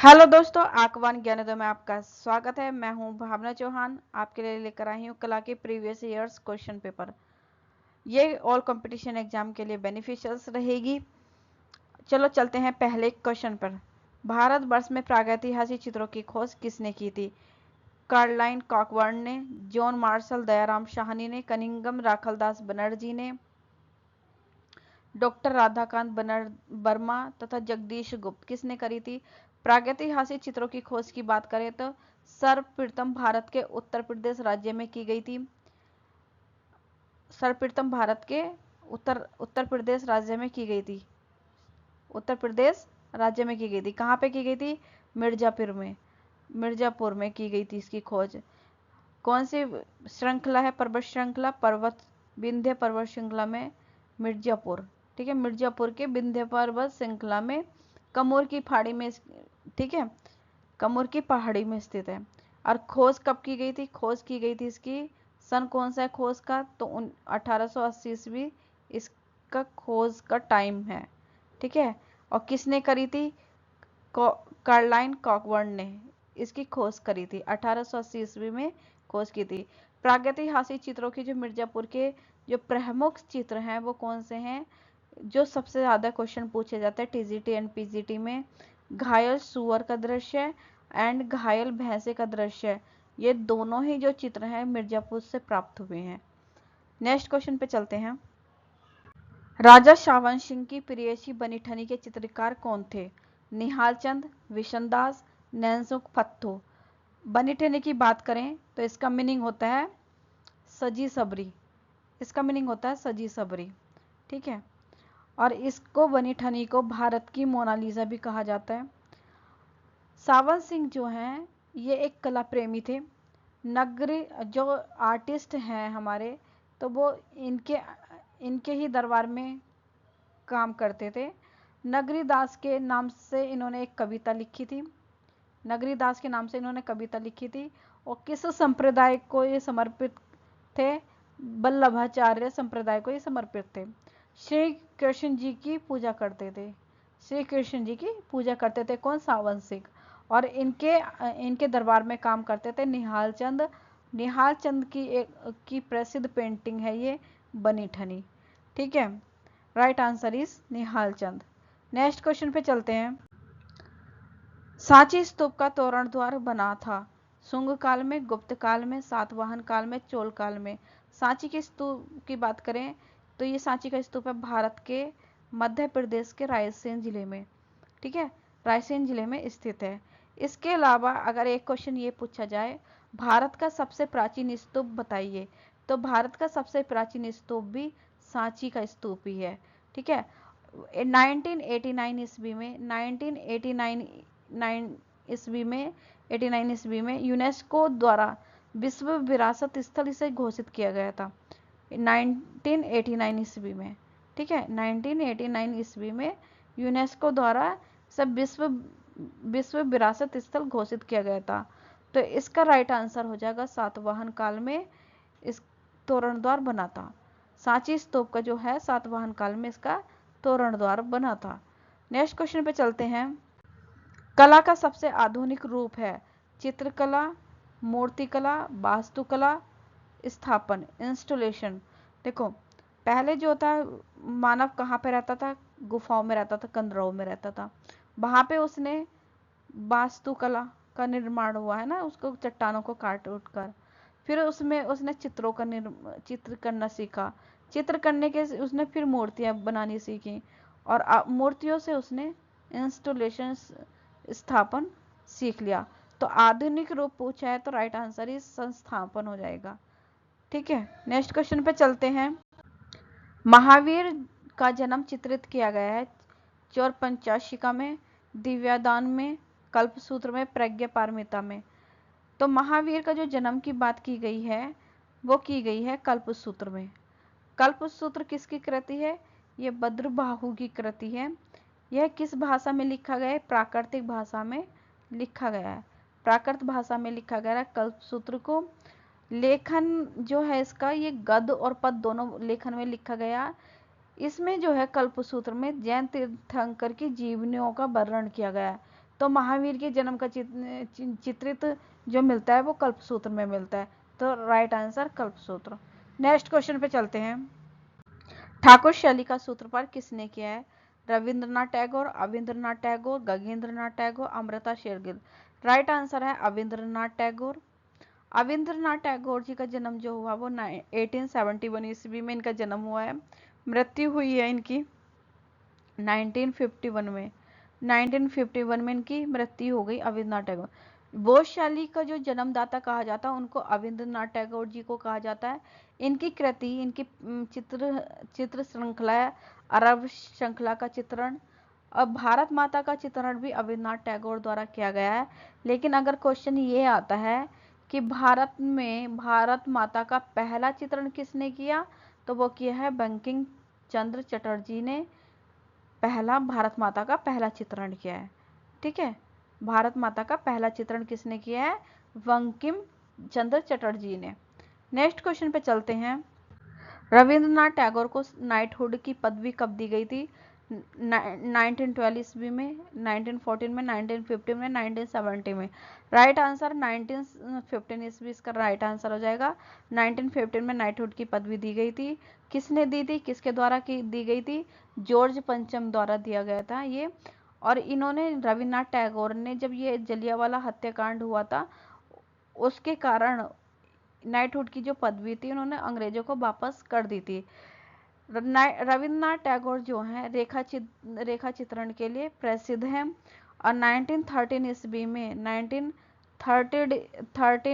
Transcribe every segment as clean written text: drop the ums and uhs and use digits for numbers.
Hello दोस्तों, आकवान ज्ञानोदय में आपका स्वागत है। मैं हूं भावना चौहान, आपके लिए लेकर आई हूं कला के प्रीवियस ईयर्स क्वेश्चन पेपर। ये ऑल कंपटीशन एग्जाम के लिए बेनिफिशियल रहेगी। चलो चलते हैं पहले क्वेश्चन पर। भारतवर्ष में प्रागैतिहासिक चित्रों की खोज किसने की थी? कार्लाइन कॉकबर्न ने, जॉन मार्शल दयाराम साहनी ने, कनिंघम राखलदास बनर्जी ने, डॉक्टर राधाकांत वर्मा तथा जगदीश गुप्त। किसने करी थी? प्रागैतिहासिक चित्रों की खोज की बात करें तो सर्वप्रथम भारत के उत्तर प्रदेश राज्य में की गई थी। सर्वप्रथम भारत के उत्तर प्रदेश राज्य में की गई थी। उत्तर प्रदेश राज्य में की गई थी। कहाँ पे की गई थी? मिर्जापुर में की गई थी इसकी खोज। कौन सी श्रृंखला है? पर्वत श्रृंखला, विंध्य पर्वत श्रृंखला में मिर्जापुर। ठीक है, मिर्जापुर के विंध्य पर्वत श्रृंखला में कमोर की पहाड़ी में, ठीक है, कमोर की पहाड़ी में स्थित है। और खोज कब की गई थी? खोज की गई थी इसकी, सन कौन सा है खोज का? तो 1880 ईस्वी इसका खोज का टाइम है। ठीक है, और किसने करी थी? कार्लाइन कॉकबर्न ने इसकी खोज करी थी। 1880 ईस्वी में खोज की थी। प्रागैतिहासिक चित्रों की जो मिर्जापुर के जो प्रमुख चित्र हैं वो कौन से हैं, जो सबसे ज्यादा क्वेश्चन पूछे जाते हैं टीजीटी एंड पीजीटी में? घायल सुअर का दृश्य एंड घायल भैंसे का दृश्य, ये दोनों ही जो चित्र हैं मिर्जापुर से प्राप्त हुए हैं। नेक्स्ट क्वेश्चन पे चलते हैं। राजा सावन सिंह की प्रेयसी बनी ठनी के चित्रकार कौन थे? निहाल चंद, विशनदास, नैनसुख फत्तू। बनी ठनी की बात करें तो इसका मीनिंग होता है सजी सबरी। इसका मीनिंग होता है सजी सबरी। ठीक है, और इसको बनी ठनी को भारत की मोनालिसा भी कहा जाता है। सावन सिंह जो हैं ये एक कला प्रेमी थे। नगरी जो आर्टिस्ट हैं हमारे, तो वो इनके ही दरबार में काम करते थे। नगरी दास के नाम से इन्होंने एक कविता लिखी थी। नगरी दास के नाम से इन्होंने कविता लिखी थी। और किस संप्रदाय को ये समर्पित थे? वल्लभाचार्य संप्रदाय को ये समर्पित थे। श्री कृष्ण जी की पूजा करते थे। श्री कृष्ण जी की पूजा करते थे कौन? सावन सिंह। और इनके दरबार में काम करते थे निहाल चंद। निहाल चंद की प्रसिद्ध पेंटिंग है ये बनी ठनी। ठीक है, right answer is Nihal Chand. Next question पे चलते हैं। सांची स्तूप का तोरण द्वार बना था शुंग काल में, गुप्त काल में, सातवाहन काल में, चोल काल में। सांची के स्तूप की बात करें तो ये सांची का स्तूप है भारत के मध्य प्रदेश के रायसेन जिले में। ठीक है, रायसेन जिले में स्थित है। इसके अलावा अगर एक क्वेश्चन ये पूछा जाए भारत का सबसे प्राचीन स्तूप बताइए, तो भारत का सबसे प्राचीन स्तूप भी सांची का स्तूप ही है। ठीक है, 1989 ईस्वी में 89 ईस्वी में यूनेस्को द्वारा विश्व विरासत स्थल इसे घोषित किया गया था 1989 ईस्वी में। ठीक है, 1989 ईस्वी में यूनेस्को द्वारा सब विश्व विरासत स्थल घोषित किया गया था। तो इसका राइट आंसर हो जाएगा सातवाहन काल में इस तोरण द्वार बना था। सांची स्तूप का जो है सातवाहन काल में इसका तोरण द्वार बना था। नेक्स्ट क्वेश्चन पे चलते हैं। कला का सबसे आधुनिक रूप है चित्रकला, मूर्तिकला, वास्तुकला, स्थापन, इंस्टॉलेशन। देखो, पहले जो होता है मानव कहाँ पे रहता था? गुफाओं में रहता था, कंदराओं में रहता था। वहां पे उसने वास्तुकला का निर्माण हुआ है ना, उसको चट्टानों को काट उठ कर। फिर उसमें उसने चित्र करना सीखा। चित्र करने के उसने फिर मूर्तियां बनानी सीखी। और मूर्तियों से उसने इंस्टॉलेशन स्थापन सीख लिया। तो आधुनिक रूप पूछा है तो राइट आंसर इज संस्थापन हो जाएगा। ठीक है, नेक्स्ट क्वेश्चन पे चलते हैं। महावीर का जन्म चित्रित किया गया है चौर पंचाशिका में, दिव्यादान में, कल्पसूत्र में, प्रज्ञा पारमिता में। तो महावीर का जो जन्म की बात की गई है वो की गई है कल्पसूत्र में। कल्पसूत्र किसकी कृति है? ये भद्रबाहु की कृति है। यह किस भाषा में लिखा गया है? प्राकृतिक भाषा में लिखा गया है। प्राकृत भाषा में लिखा गया है कल्पसूत्र को। लेखन जो है इसका ये गद्य और पद दोनों लेखन में लिखा गया। इसमें जो है कल्पसूत्र में जैन तीर्थंकर की जीवनियों का वर्णन किया गया है। तो महावीर के जन्म का चित्रित जो मिलता है वो कल्पसूत्र में मिलता है। तो right answer Kalpasutra. Next question पे चलते हैं। ठाकुर शैली का सूत्रपात किसने किया है? रविंद्रनाथ टैगोर, अविंद्रनाथ टैगोर, गगनेंद्रनाथ टैगोर, अमृता शेरगिल। राइट आंसर है अविंद्रनाथ टैगोर। अविंद्रनाथ टैगोर जी का जन्म जो हुआ वो 1871 ईस्वी में इनका जन्म हुआ है। मृत्यु हुई है इनकी 1951 में। 1951 में इनकी मृत्यु हो गई अविंद्रनाथ टैगोर। बोध शैली का जो जन्मदाता कहा जाता है उनको अविंद्रनाथ टैगोर जी को कहा जाता है। इनकी कृति, इनकी चित्र श्रृंखला, अरब श्रृंखला का चित्रण, अब भारत माता का चित्रण भी अविंद्रनाथ टैगोर द्वारा किया गया है। लेकिन अगर क्वेश्चन ये आता है कि भारत में भारत माता का पहला चित्रण किसने किया, तो वो किया है बंकिम चंद्र चटर्जी ने पहला भारत माता का पहला चित्रण किया है। ठीक है, भारत माता का पहला चित्रण किसने किया है? बंकिम चंद्र चटर्जी ने। नेक्स्ट क्वेश्चन पे चलते हैं। रविंद्रनाथ टैगोर को नाइटहुड की पदवी कब दी गई थी? 1912 ईस्वी में, 1914 में, 1915 में, 1970 में। राइट आंसर 1915 ईस्वी इसका राइट आंसर हो जाएगा। 1915 में नाइटहुड की पदवी दी गई थी। किसने दी थी, किसके द्वारा की दी गई थी? जॉर्ज पंचम द्वारा दिया गया था ये। और इन्होंने, रविन्द्रनाथ टैगोर ने, जब ये जलियांवाला हत्याकांड हुआ था उसके कारण नाइटहुड की जो पदवी थी उन्होंने अंग्रेजों को वापस कर दी थी। रविन्द्रनाथ टैगोर जो हैं रेखा चित्रण के लिए प्रसिद्ध हैं। और 1913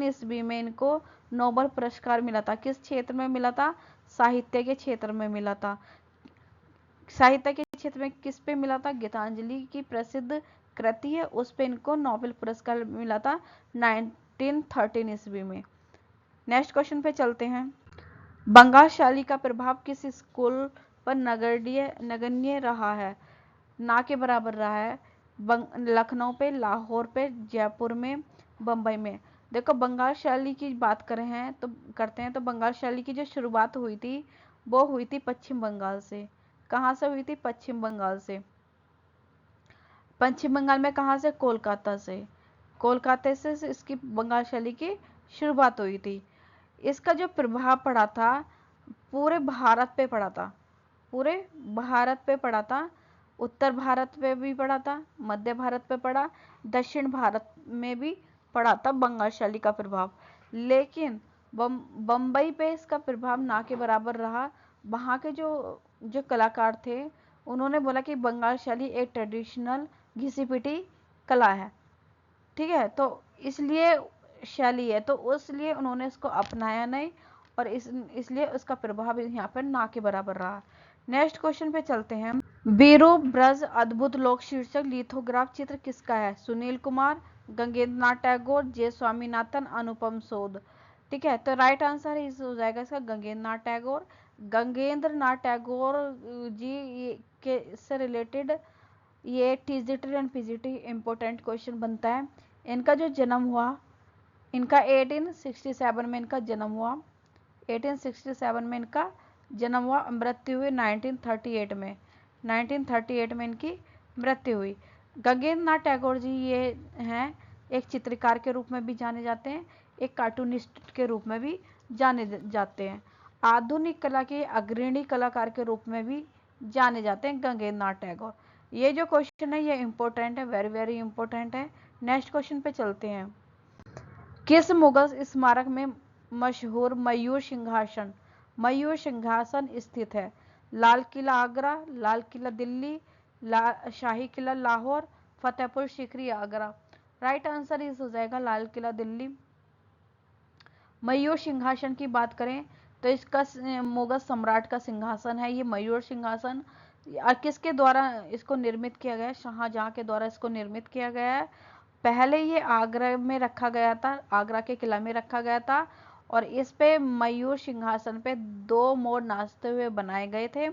ईस्वी में इनको नोबेल पुरस्कार मिला था। किस क्षेत्र में मिला था? साहित्य के क्षेत्र में मिला था। साहित्य के क्षेत्र में किस पे मिला था? गीतांजलि की प्रसिद्ध कृति है उस पे इनको नोबेल पुरस्कार मिला था 1913 ईस्वी में। नेक्स्ट क्वेश्चन पे चलते हैं। बंगाल शैली का प्रभाव किस स्कूल पर नगण्य रहा है? ना के बराबर रहा है। लखनऊ पे, लाहौर पे, जयपुर में, बम्बई में। देखो, बंगाल शैली की बात करते हैं तो बंगाल शैली की जो शुरुआत हुई थी वो हुई थी पश्चिम बंगाल से। कहाँ से हुई थी? पश्चिम बंगाल से। पश्चिम बंगाल में कहाँ से? कोलकाता से। कोलकाता से इसकी बंगाल शैली की शुरुआत हुई थी। इसका जो प्रभाव पड़ा था पूरे भारत पे पड़ा था, पूरे भारत पे पड़ा था। उत्तर भारत पे भी पड़ा था, मध्य भारत पे पड़ा, दक्षिण भारत में भी पड़ा था बंगाल शैली का प्रभाव। लेकिन बम्बई पे इसका प्रभाव ना के बराबर रहा। वहाँ के जो कलाकार थे उन्होंने बोला कि बंगाल शैली एक ट्रेडिशनल घिसी पिटी कला है। ठीक है, तो इसलिए शैली है, तो इसलिए उन्होंने इसको अपनाया नहीं और इसलिए उसका प्रभाव यहाँ पर ना के बराबर रहा। नेक्स्ट क्वेश्चन पे चलते हैं। बीरू ब्रज अद्भुत लोक शीर्षक लिथोग्राफ चित्र किसका है? सुनील कुमार, गगनेंद्रनाथ टैगोर, जे स्वामीनाथन, अनुपम शोध। ठीक है, तो राइट आंसर इस हो जाएगा इसका गगनेंद्रनाथ टैगोर। गगनेंद्रनाथ टैगोर जी के से रिलेटेड ये TGT and PGT important question बनता है। इनका जो जन्म हुआ, इनका 1867 में इनका जन्म हुआ। 1867 में इनका जन्म हुआ, मृत्यु हुई 1938 में। 1938 में इनकी मृत्यु हुई। गगनेंद्रनाथ टैगोर जी ये हैं, एक चित्रकार के रूप में भी जाने जाते हैं, एक कार्टूनिस्ट के रूप में भी जाने जाते हैं, आधुनिक कला के अग्रणी कलाकार के रूप में भी जाने जाते हैं गगनेंद्रनाथ टैगोर। ये जो क्वेश्चन है ये इंपॉर्टेंट है, वेरी वेरी इंपॉर्टेंट है। नेक्स्ट क्वेश्चन पे चलते हैं। किस मुगल स्मारक में मशहूर मयूर सिंहासन स्थित है? लाल किला आगरा, लाल किला दिल्ली, शाही किला लाहौर, फतेहपुर सीकरी आगरा। राइट आंसर इस हो जाएगा लाल किला दिल्ली। मयूर सिंहासन की बात करें तो इसका मुगल सम्राट का सिंहासन है ये मयूर सिंहासन। किसके द्वारा इसको निर्मित किया गया है? शाहजहां के द्वारा इसको निर्मित किया गया है। पहले ये आगरा में रखा गया था, आगरा के किला में रखा गया था और इस पे मयूर सिंहासन पे 2 मोर नाचते हुए बनाए गए थे,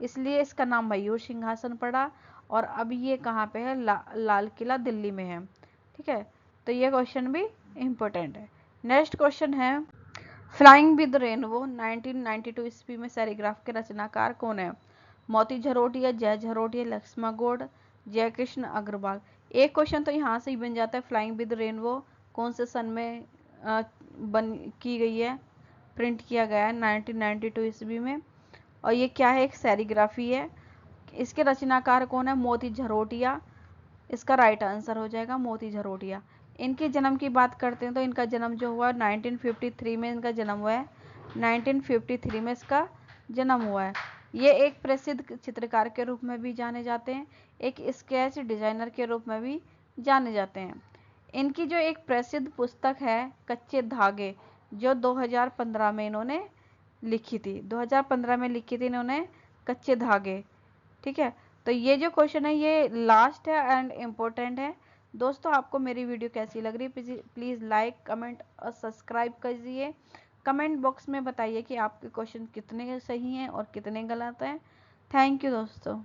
इसलिए इसका नाम मयूर सिंहासन पड़ा। और अब ये कहाँ पे है? लाल किला दिल्ली में है। ठीक है, तो ये क्वेश्चन भी इम्पोर्टेंट है। नेक्स्ट क्वेश्चन है, फ्लाइंग विद रेनबो 1992 ईस्वी में सेरीग्राफ के रचनाकार कौन है? मोती झरोटिया, जय झरोटिया, लक्ष्मण गौड़, जय कृष्ण अग्रवाल। एक क्वेश्चन तो यहाँ से ही बन जाता है, फ्लाइंग विद रेनबो कौन से सन में बन की गई है, प्रिंट किया गया है 1992 ईस्वी में। और ये क्या है, एक सेरीग्राफी है। इसके रचनाकार कौन है, मोती झरोटिया। इसका राइट आंसर हो जाएगा मोती झरोटिया। इनके जन्म की बात करते हैं तो इनका जन्म जो हुआ 1953 में इनका जन्म हुआ है, 1953 में इसका जन्म हुआ है। ये एक प्रसिद्ध चित्रकार के रूप में भी जाने जाते हैं, एक स्केच डिजाइनर के रूप में भी जाने जाते हैं। इनकी जो एक प्रसिद्ध पुस्तक है कच्चे धागे, जो 2015 में इन्होंने लिखी थी, 2015 में लिखी थी इन्होंने कच्चे धागे। ठीक है, तो ये जो क्वेश्चन है ये लास्ट है एंड इम्पोर्टेंट है। दोस्तों आपको मेरी वीडियो कैसी लग रही है, प्लीज़ लाइक कमेंट और सब्सक्राइब कीजिए। कमेंट बॉक्स में बताइए कि आपके क्वेश्चन कितने सही हैं और कितने गलत हैं। थैंक यू दोस्तों।